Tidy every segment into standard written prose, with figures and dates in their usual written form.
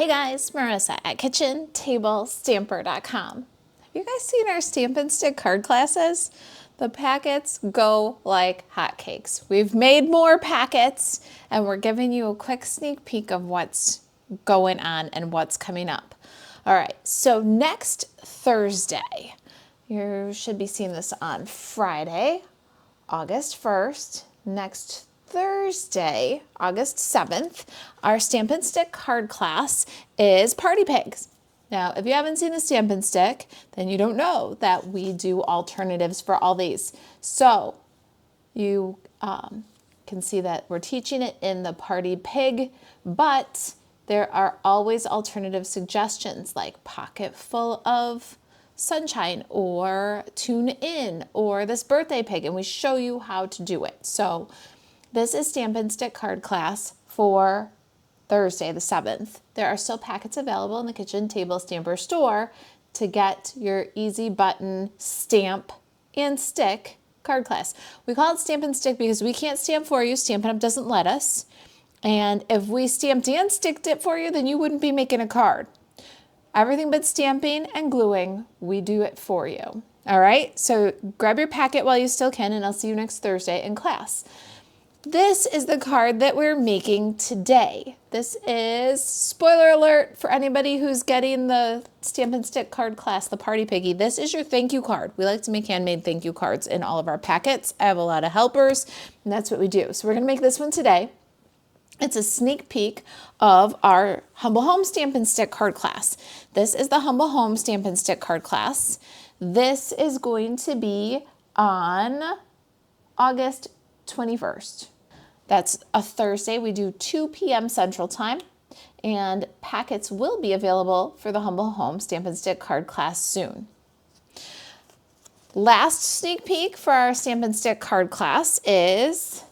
Hey guys, Marisa at KitchenTableStamper.com. Have you guys seen our Stampin' Stick card classes? The packets go like hotcakes. We've made more packets and we're giving you a quick sneak peek of what's going on and what's coming up. All right, so next Thursday, you should be seeing this on Friday, August 1st. Next Thursday, August 7th, our Stampin' Stick card class is Party Pigs. Now, if you haven't seen the Stampin' Stick, then you don't know that we do alternatives for all these. So you can see that we're teaching it in the Party Pig, but there are always alternative suggestions like Pocket Full of Sunshine or Tune In or this Birthday Pig, and we show you how to do it. So this is Stampin' Stick card class for Thursday the 7th. There are still packets available in the Kitchen Table Stamper store to get your easy button stamp and stick card class. We call it Stampin' Stick because we can't stamp for you. Stampin' Up doesn't let us. And if we stamped and sticked it for you, then you wouldn't be making a card. Everything but stamping and gluing, we do it for you. All right, so grab your packet while you still can, and I'll see you next Thursday in class. This is the card that we're making today. This is, spoiler alert for anybody who's getting the Stampin' Stick card class, the Party Piggy. This is your thank you card. We like to make handmade thank you cards in all of our packets. I have a lot of helpers, and that's what we do. So we're gonna make this one today. It's a sneak peek of our Humble Home Stampin' Stick card class. This is the Humble Home Stampin' Stick card class. This is going to be on August 21st. That's a Thursday. We do 2 p.m. Central Time, and packets will be available for the Humble Home Stampin' Stick card class soon. Last sneak peek for our Stampin' Stick card class is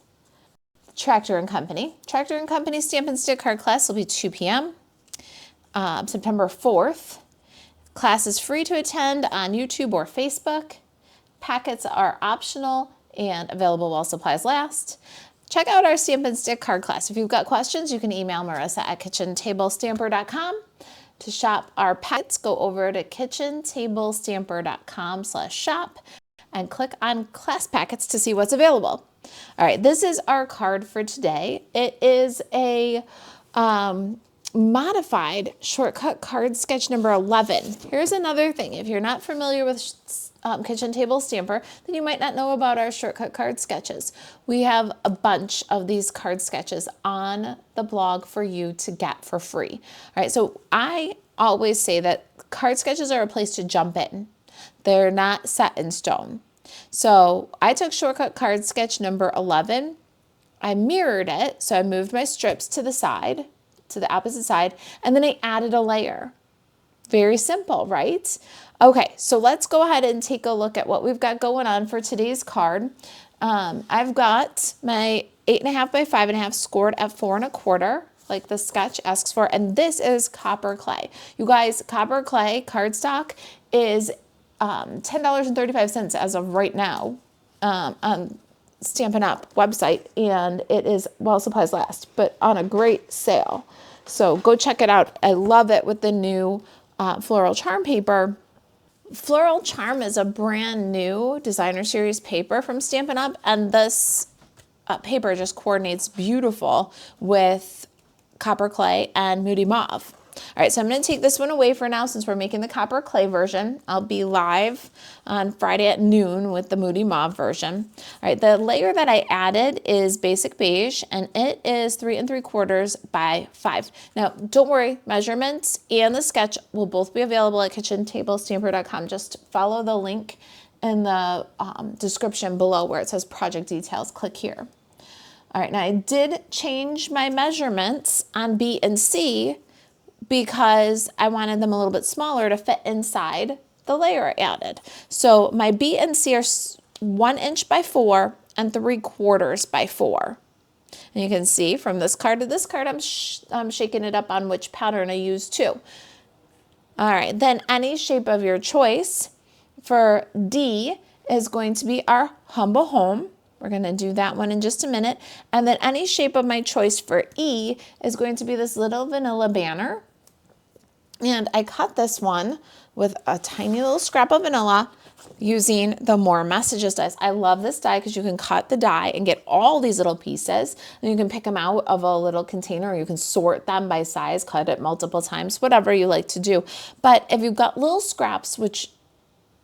Tractor & Company. Tractor & Company Stampin' Stick card class will be 2 p.m. September 4th. Class is free to attend on YouTube or Facebook. Packets are optional and available while supplies last. Check out our Stampin' Stick card class. If you've got questions, you can email Marisa at KitchenTableStamper.com. To shop our packets, go over to KitchenTableStamper.com/shop and click on class packets to see what's available. All right, this is our card for today. It is a modified shortcut card sketch number 11. Here's another thing. If you're not familiar with Kitchen Table Stamper, then you might not know about our shortcut card sketches. We have a bunch of these card sketches on the blog for you to get for free. All right, so I always say that card sketches are a place to jump in. They're not set in stone. So I took shortcut card sketch number 11. I mirrored it, so I moved my strips to the side, to the opposite side, and then I added a layer. Very simple, right? Okay, so let's go ahead and take a look at what we've got going on for today's card. I've got my 8.5 by 5.5 scored at 4 1/4, like the sketch asks for, and this is copper clay. You guys, copper clay cardstock is $10.35 as of right now on Stampin' Up website, and it is while supplies last, but on a great sale. So go check it out. I love it with the new Floral Charm paper. Floral Charm is a brand new designer series paper from Stampin' Up, and this paper just coordinates beautiful with copper clay and Moody Mauve. All right, so I'm going to take this one away for now since we're making the copper clay version. I'll be live on Friday at noon with the Moody Mauve version. All right, the layer that I added is Basic Beige, and it is 3 3/4 by 5. Now, don't worry, measurements and the sketch will both be available at KitchenTableStamper.com. Just follow the link in the description below where it says project details. Click here. All right, now I did change my measurements on B and C because I wanted them a little bit smaller to fit inside the layer I added. So my B and C are 1 inch by 4 and 3/4 by 4. And you can see from this card to this card, I'm shaking it up on which pattern I use too. All right, then any shape of your choice. For D is going to be our Humble Home. We're going to do that one in just a minute. And then any shape of my choice for E is going to be this little vanilla banner. And I cut this one with a tiny little scrap of vanilla using the More Messages dies. I love this die because you can cut the die and get all these little pieces, and you can pick them out of a little container, or you can sort them by size, cut it multiple times, whatever you like to do. But if you've got little scraps, which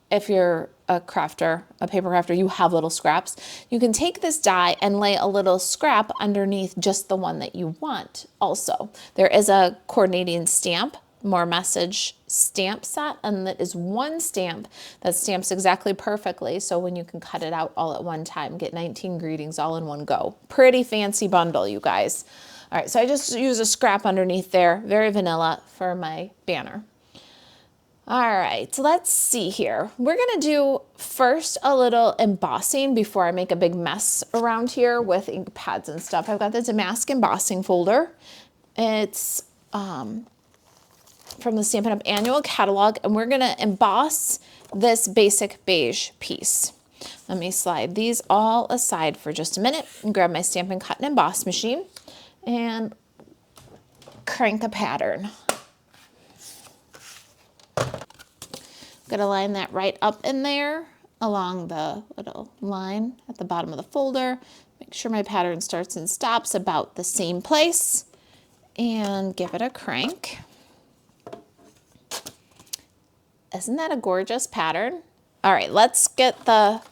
if you're a crafter, a paper crafter, you have little scraps, you can take this die and lay a little scrap underneath just the one that you want also. There is a coordinating stamp, More Message stamp set, and that is one stamp that stamps exactly perfectly, so when you can cut it out all at one time, get 19 greetings all in one go. Pretty fancy bundle, you guys. All right, so I just use a scrap underneath there, very vanilla, for my banner. All right, so let's see here. We're gonna do first a little embossing before I make a big mess around here with ink pads and stuff. I've got the Damask embossing folder. It's from the Stampin' Up! Annual Catalog, and we're gonna emboss this basic beige piece. Let me slide these all aside for just a minute and grab my Stampin' Cut and Emboss machine and crank a pattern. Gonna line that right up in there along the little line at the bottom of the folder. Make sure my pattern starts and stops about the same place and give it a crank. Isn't that a gorgeous pattern? All right, let's get the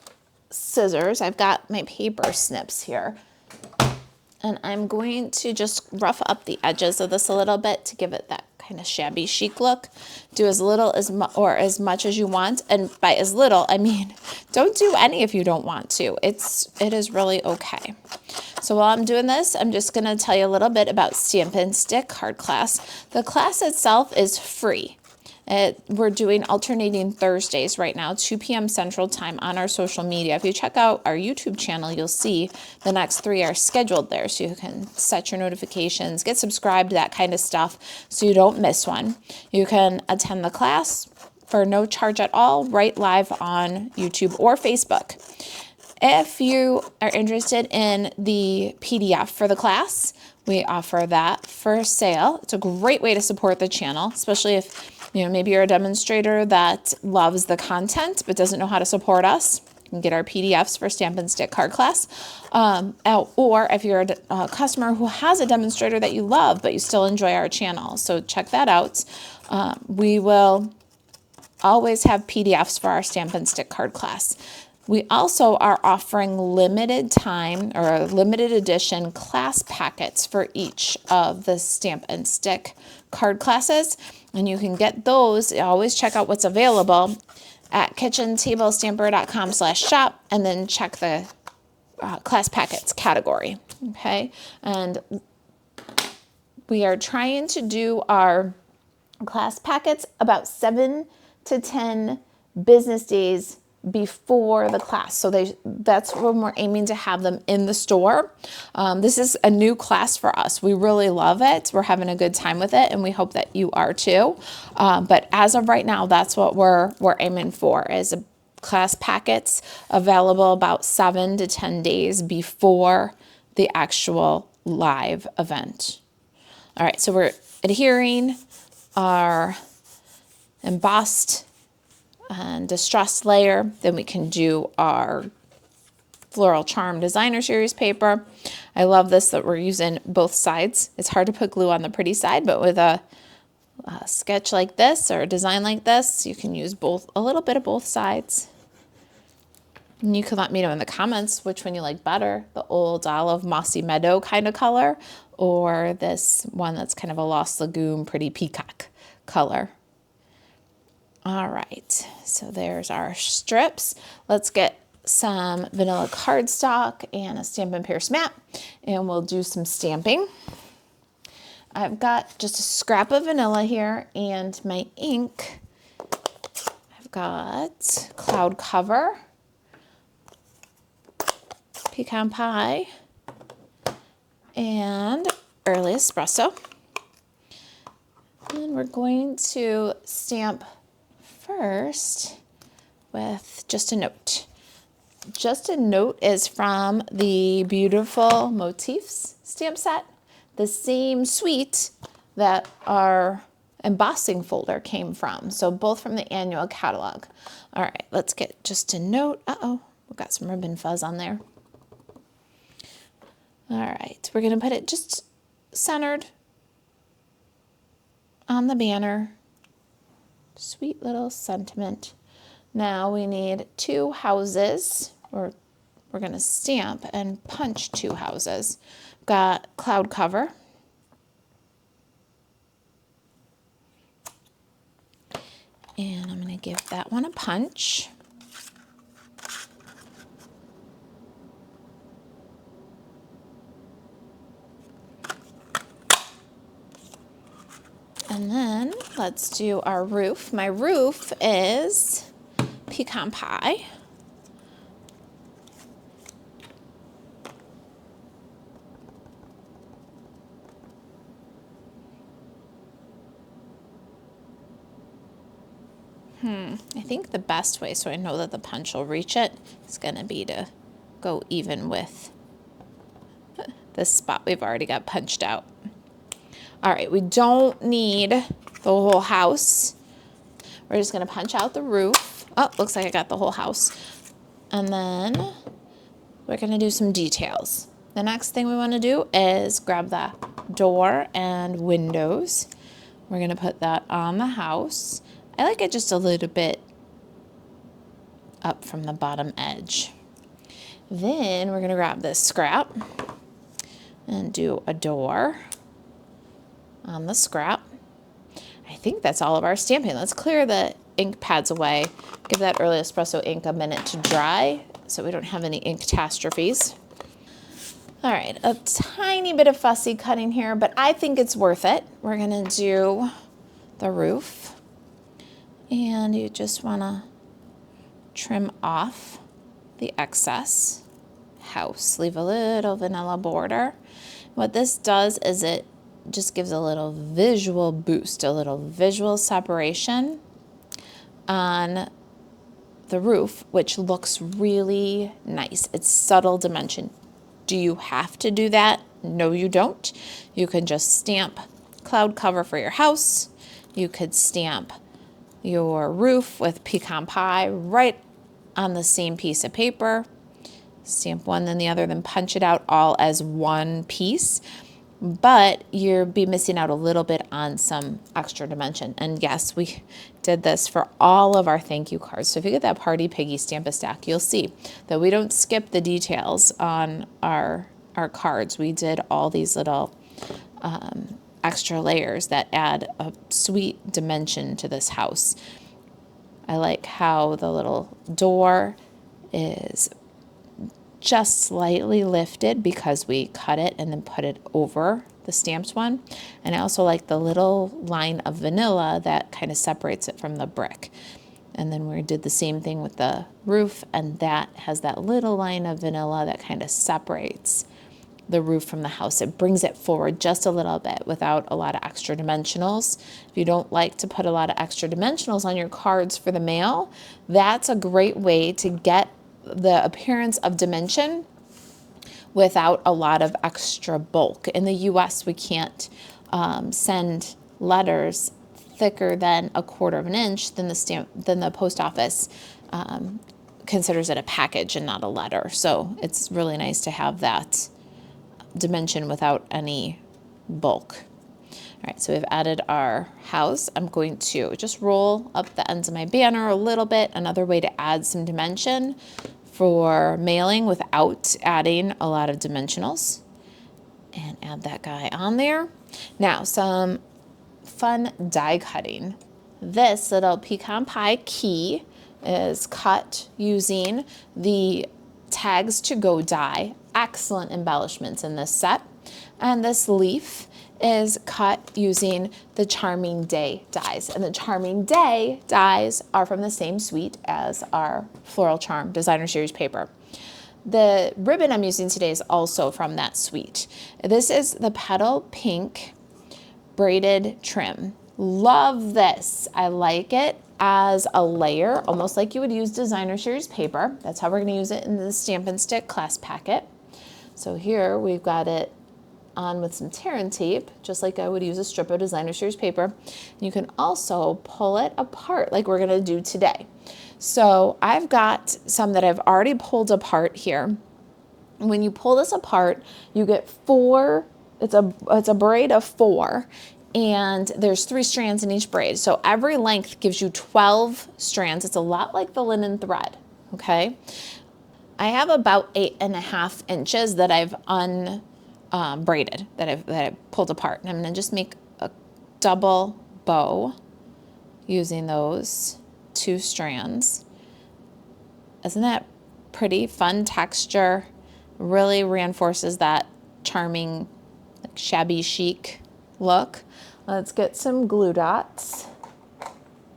scissors. I've got my paper snips here. And I'm going to just rough up the edges of this a little bit to give it that kind of shabby chic look. Do as little or as much as you want. And by as little, I mean, don't do any if you don't want to. It is really okay. So while I'm doing this, I'm just gonna tell you a little bit about Stampin' Stick card class. The class itself is free. We're doing alternating Thursdays right now, 2 p.m. Central Time on our social media. If you check out our YouTube channel, you'll see the next 3 are scheduled there, so you can set your notifications, get subscribed, that kind of stuff, so you don't miss one. You can attend the class for no charge at all, right live on YouTube or Facebook. If you are interested in the PDF for the class, we offer that for sale. It's a great way to support the channel, especially if maybe you're a demonstrator that loves the content but doesn't know how to support us. You can get our PDFs for Stampin' Stick card class. Or if you're a customer who has a demonstrator that you love but you still enjoy our channel, so check that out. We will always have PDFs for our Stampin' Stick card class. We also are offering limited time or limited edition class packets for each of the Stampin' Stick card classes. And you can get those. Always check out what's available at kitchentablestamper.com/shop and then check the class packets category. Okay. And we are trying to do our class packets about 7 to 10 business days before the class. So that's when we're aiming to have them in the store. This is a new class for us. We really love it. We're having a good time with it, and we hope that you are too. But as of right now, that's what we're aiming for, is class packets available about 7 to 10 days before the actual live event. All right, so we're adhering our embossed and distressed layer. Then we can do our Floral Charm Designer Series paper. I love this that we're using both sides. It's hard to put glue on the pretty side, but with a sketch like this or a design like this, you can use a little bit of both sides. And you can let me know in the comments which one you like better, the old olive mossy meadow kind of color, or this one that's kind of a Lost Lagoon pretty peacock color. All right, so there's our strips. Let's get some vanilla cardstock and a Stampin' Pierce mat, and we'll do some stamping. I've got just a scrap of vanilla here and my ink. I've got Cloud Cover, Pecan Pie, and Early Espresso. And we're going to stamp first with Just a Note. Just a Note is from the Beautiful Motifs stamp set, the same suite that our embossing folder came from. So both from the annual catalog. All right, let's get just a note. Uh-oh, we've got some ribbon fuzz on there. All right, we're gonna put it just centered on the banner. Sweet little sentiment. Now we need 2 houses, or we're gonna stamp and punch 2 houses. Got cloud cover. And I'm gonna give that one a punch. And then let's do our roof. My roof is pecan pie. I think the best way, so I know that the punch will reach it, is gonna be to go even with this spot we've already got punched out. All right, we don't need the whole house. We're just gonna punch out the roof. Oh, looks like I got the whole house. And then we're gonna do some details. The next thing we wanna do is grab the door and windows. We're gonna put that on the house. I like it just a little bit up from the bottom edge. Then we're gonna grab this scrap and do a door on the scrap. I think that's all of our stamping. Let's clear the ink pads away. Give that early espresso ink a minute to dry so we don't have any ink catastrophes. All right, a tiny bit of fussy cutting here, but I think it's worth it. We're gonna do the roof. And you just wanna trim off the excess house. Leave a little vanilla border. What this does is it just gives a little visual boost, a little visual separation on the roof, which looks really nice. It's subtle dimension. Do you have to do that? No, you don't. You can just stamp cloud cover for your house. You could stamp your roof with pecan pie right on the same piece of paper. Stamp one, then the other, then punch it out all as one piece. But you'll be missing out a little bit on some extra dimension. And yes, we did this for all of our thank you cards. So if you get that Party Piggy Stamp-A-Stack, you'll see that we don't skip the details on our cards. We did all these little extra layers that add a sweet dimension to this house. I like how the little door is just slightly lifted because we cut it and then put it over the stamped one. And I also like the little line of vanilla that kind of separates it from the brick. And then we did the same thing with the roof, and that has that little line of vanilla that kind of separates the roof from the house. It brings it forward just a little bit without a lot of extra dimensionals. If you don't like to put a lot of extra dimensionals on your cards for the mail, that's a great way to get the appearance of dimension without a lot of extra bulk. In the US, we can't send letters thicker than 1/4 of an inch. Then the post office considers it a package and not a letter. So it's really nice to have that dimension without any bulk. All right, so we've added our house. I'm going to just roll up the ends of my banner a little bit. Another way to add some dimension for mailing without adding a lot of dimensionals. And add that guy on there. Now, some fun die cutting. This little pecan pie key is cut using the Tags to Go die. Excellent embellishments in this set. And this leaf is cut using the Charming Day dies. And the Charming Day dies are from the same suite as our Floral Charm Designer Series paper. The ribbon I'm using today is also from that suite. This is the Petal Pink braided trim. Love this. I like it as a layer, almost like you would use Designer Series paper. That's how we're going to use it in the Stampin' Stick class packet. So here we've got it on with some tear and tape, just like I would use a strip of designer series paper. You can also pull it apart like we're gonna do today. So I've got some that I've already pulled apart here. When you pull this apart, you get 4, it's a braid of 4, and there's 3 strands in each braid. So every length gives you 12 strands. It's a lot like the linen thread, okay? I have about 8.5 inches that I've braided, that I've pulled apart. And I'm gonna just make a double bow using those 2 strands. Isn't that pretty? Fun texture, really reinforces that charming, like, shabby chic look. Let's get some glue dots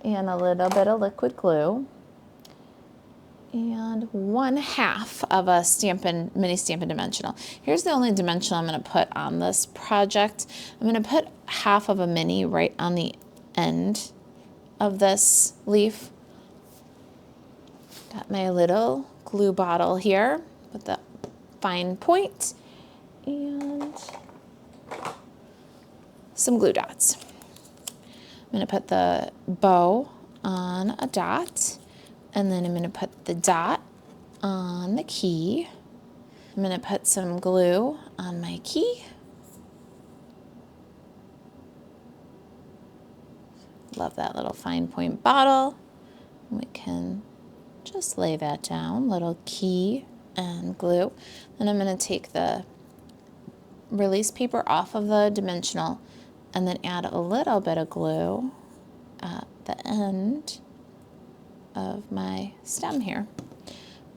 and a little bit of liquid glue. And 1/2 of a Stampin', mini Stampin' dimensional. Here's the only dimensional I'm going to put on this project. I'm going to put 1/2 of a mini right on the end of this leaf. Got my little glue bottle here with the fine point and some glue dots. I'm going to put the bow on a dot. And then I'm going to put the dot on the key. I'm going to put some glue on my key. Love that little fine point bottle. We can just lay that down, little key and glue. Then I'm going to take the release paper off of the dimensional and then add a little bit of glue at the end of my stem here.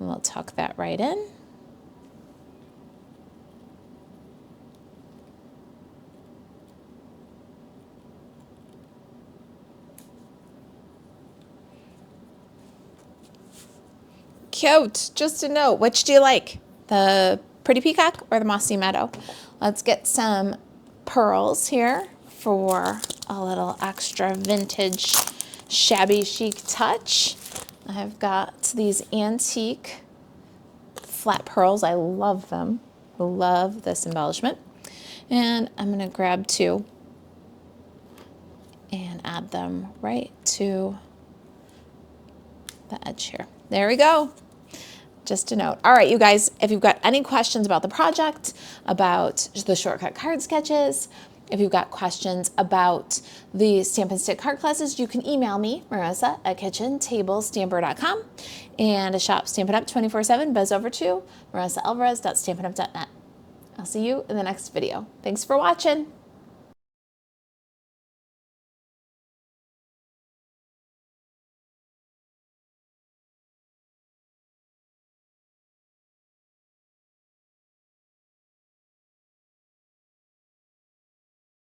And we'll tuck that right in. Cute. Just a note, which do you like? The pretty peacock or the mossy meadow? Let's get some pearls here for a little extra vintage shabby chic touch. I've got these antique flat pearls. I love them. I love this embellishment. And I'm going to grab 2 and add them right to the edge here. There we go. Just a note. All right, you guys, if you've got any questions about the project, about the shortcut card sketches, if you've got questions about the Stampin' Stick card classes, you can email me, Marisa, at kitchentablestamper.com, and shop Stampin' Up! 24/7. Buzz over to marisaalvarez.stampinup.net. I'll see you in the next video. Thanks for watching.